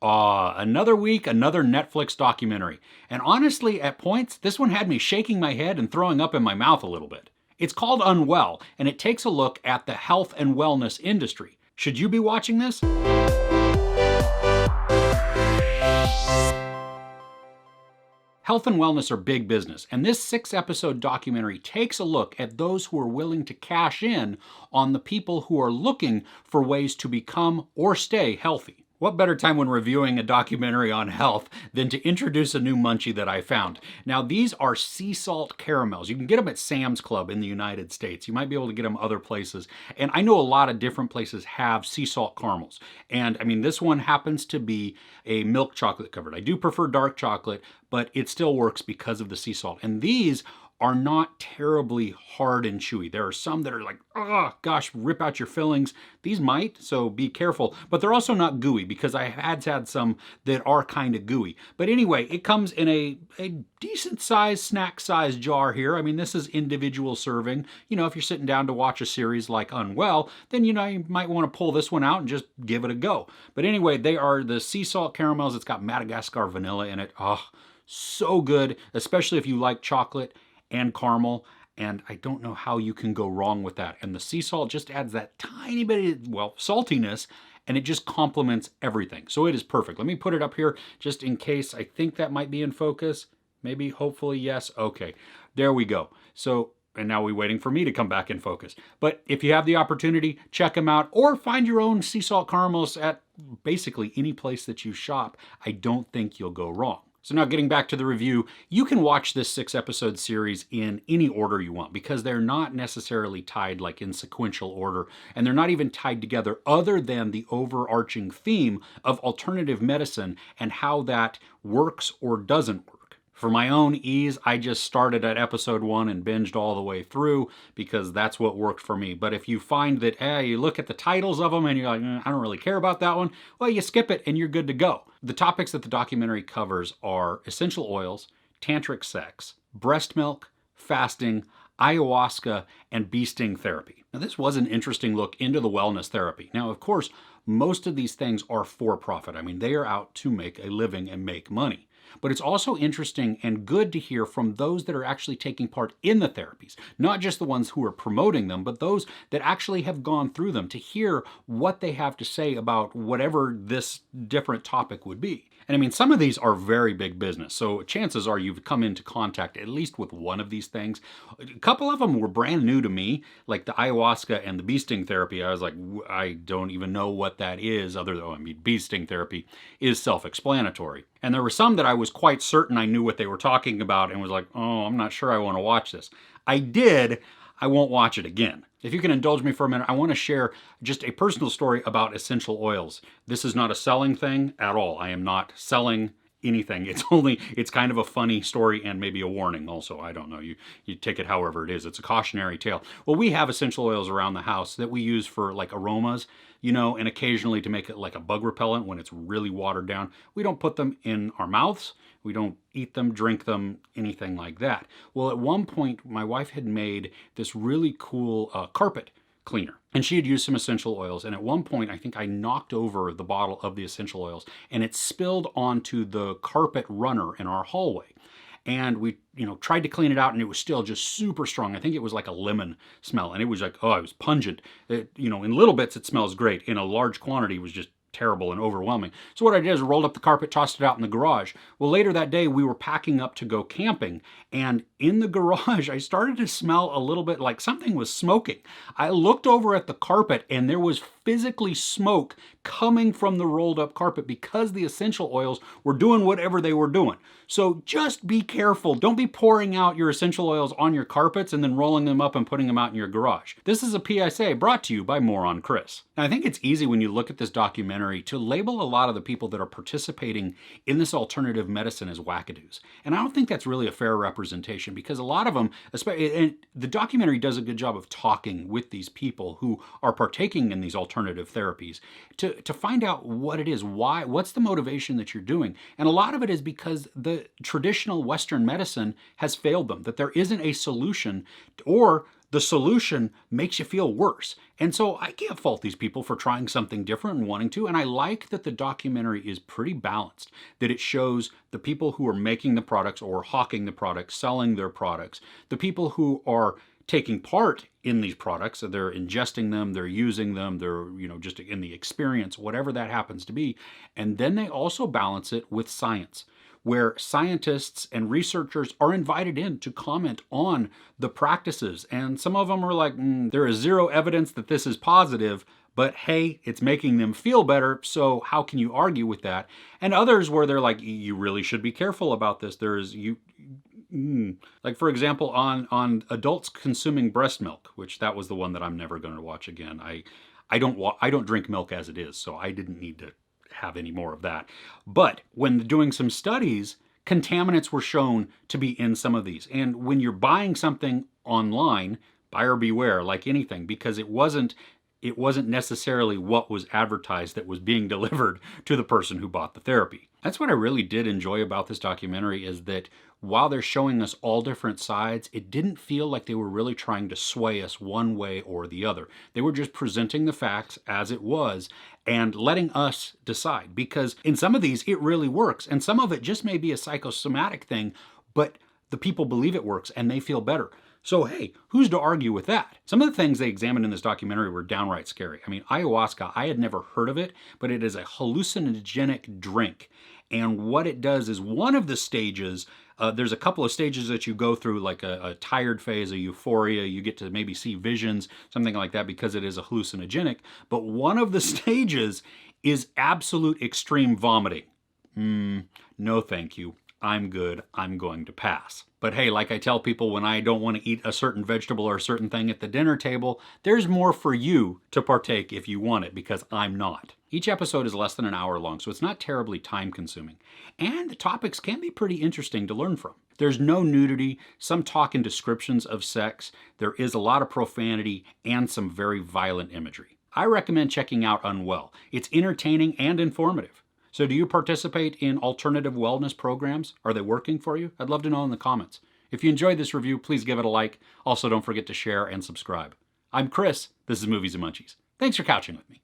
Another week, another Netflix documentary. And honestly, at points, this one had me shaking my head and throwing up in my mouth a little bit. It's called UnWell, and it takes a look at the health and wellness industry. Should you be watching this? Health and wellness are big business, and this 6-episode documentary takes a look at those who are willing to cash in on the people who are looking for ways to become or stay healthy. What better time when reviewing a documentary on health than to introduce a new munchie that I found? Now, these are sea salt caramels. You can get them at Sam's Club in the United States. You might be able to get them other places. And I know a lot of different places have sea salt caramels. And I mean, this one happens to be a milk chocolate covered. I do prefer dark chocolate, but it still works because of the sea salt. And these are not terribly hard and chewy. There are some that are like, oh gosh, rip out your fillings. These might, so be careful. But they're also not gooey because I had some that are kind of gooey. But anyway, it comes in a decent size, snack size jar here. I mean, this is individual serving. You know, if you're sitting down to watch a series like UnWell, then you might want to pull this one out and just give it a go. But anyway, they are the sea salt caramels. It's got Madagascar vanilla in it. Oh, so good, especially if you like chocolate and caramel, and I don't know how you can go wrong with that. And the sea salt just adds that tiny bit of, well, saltiness, and it just complements everything. So it is perfect. Let me put it up here just in case. I think that might be in focus. Maybe, hopefully, yes. Okay, there we go. So, and now we're waiting for me to come back in focus. But if you have the opportunity, check them out, or find your own sea salt caramels at basically any place that you shop. I don't think you'll go wrong. So now getting back to the review, you can watch this 6-episode series in any order you want because they're not necessarily tied like in sequential order, and they're not even tied together other than the overarching theme of alternative medicine and how that works or doesn't work. For my own ease, I just started at episode 1 and binged all the way through because that's what worked for me. But if you find that, you look at the titles of them and you're like, I don't really care about that one, well, you skip it and you're good to go. The topics that the documentary covers are essential oils, tantric sex, breast milk, fasting, ayahuasca, and bee sting therapy. Now, this was an interesting look into the wellness therapy. Now, of course, most of these things are for profit. I mean, they are out to make a living and make money. But it's also interesting and good to hear from those that are actually taking part in the therapies, not just the ones who are promoting them, but those that actually have gone through them, to hear what they have to say about whatever this different topic would be. And I mean, some of these are very big business, so chances are you've come into contact at least with one of these things. A couple of them were brand new to me, like the ayahuasca and the bee sting therapy. I was like, I don't even know what that is, other than, I mean, bee sting therapy is self-explanatory. And there were some that I was quite certain I knew what they were talking about and was like, oh, I'm not sure I want to watch this. I did. I won't watch it again. If you can indulge me for a minute, I want to share just a personal story about essential oils. This is not a selling thing at all. I am not selling anything. It's kind of a funny story and maybe a warning also. I don't know. You take it however it is. It's a cautionary tale. Well, we have essential oils around the house that we use for like aromas, and occasionally to make it like a bug repellent when it's really watered down. We don't put them in our mouths. We don't eat them, drink them, anything like that. Well, at one point, my wife had made this really cool carpet cleaner. And she had used some essential oils. And at one point, I think I knocked over the bottle of the essential oils and it spilled onto the carpet runner in our hallway. And we, tried to clean it out and it was still just super strong. I think it was like a lemon smell. And it was like, it was pungent. In little bits, it smells great. In a large quantity, it was just terrible and overwhelming. So what I did is rolled up the carpet, tossed it out in the garage. Well, later that day, we were packing up to go camping. And in the garage, I started to smell a little bit like something was smoking. I looked over at the carpet and there was physically smoke coming from the rolled up carpet because the essential oils were doing whatever they were doing. So just be careful. Don't be pouring out your essential oils on your carpets and then rolling them up and putting them out in your garage. This is a PSA brought to you by Moron Chris. Now, I think it's easy when you look at this documentary to label a lot of the people that are participating in this alternative medicine as wackadoos. And I don't think that's really a fair representation because a lot of them, and the documentary does a good job of talking with these people who are partaking in these alternative therapies to find out what it is, what's the motivation that you're doing. And a lot of it is because the traditional Western medicine has failed them, that there isn't a solution, or the solution makes you feel worse. And so I can't fault these people for trying something different and wanting to. And I like that the documentary is pretty balanced, that it shows the people who are making the products or hawking the products, selling their products, the people who are taking part in these products, so they're ingesting them, they're using them, they're, just in the experience, whatever that happens to be. And then they also balance it with science, where scientists and researchers are invited in to comment on the practices. And some of them are like, there is zero evidence that this is positive, but hey, it's making them feel better, so how can you argue with that? And others where they're like, you really should be careful about this. Like, for example, on adults consuming breast milk, which that was the one that I'm never going to watch again. I don't drink milk as it is, so I didn't need to have any more of that. But when doing some studies, contaminants were shown to be in some of these. And when you're buying something online, buyer beware, like anything, because it wasn't necessarily what was advertised that was being delivered to the person who bought the therapy. That's what I really did enjoy about this documentary, is that while they're showing us all different sides, it didn't feel like they were really trying to sway us one way or the other. They were just presenting the facts as it was and letting us decide. Because in some of these, it really works. And some of it just may be a psychosomatic thing, but the people believe it works and they feel better. So hey, who's to argue with that? Some of the things they examined in this documentary were downright scary. I mean, ayahuasca, I had never heard of it, but it is a hallucinogenic drink. And what it does is one of the stages, there's a couple of stages that you go through, like a tired phase, a euphoria, you get to maybe see visions, something like that, because it is a hallucinogenic. But one of the stages is absolute extreme vomiting. No thank you. I'm good. I'm going to pass. But hey, like I tell people when I don't want to eat a certain vegetable or a certain thing at the dinner table, there's more for you to partake if you want it, because I'm not. Each episode is less than an hour long, so it's not terribly time consuming. And the topics can be pretty interesting to learn from. There's no nudity, some talk and descriptions of sex, there is a lot of profanity, and some very violent imagery. I recommend checking out UnWell. It's entertaining and informative. So do you participate in alternative wellness programs? Are they working for you? I'd love to know in the comments. If you enjoyed this review, please give it a like. Also, don't forget to share and subscribe. I'm Chris. This is Movies and Munchies. Thanks for couching with me.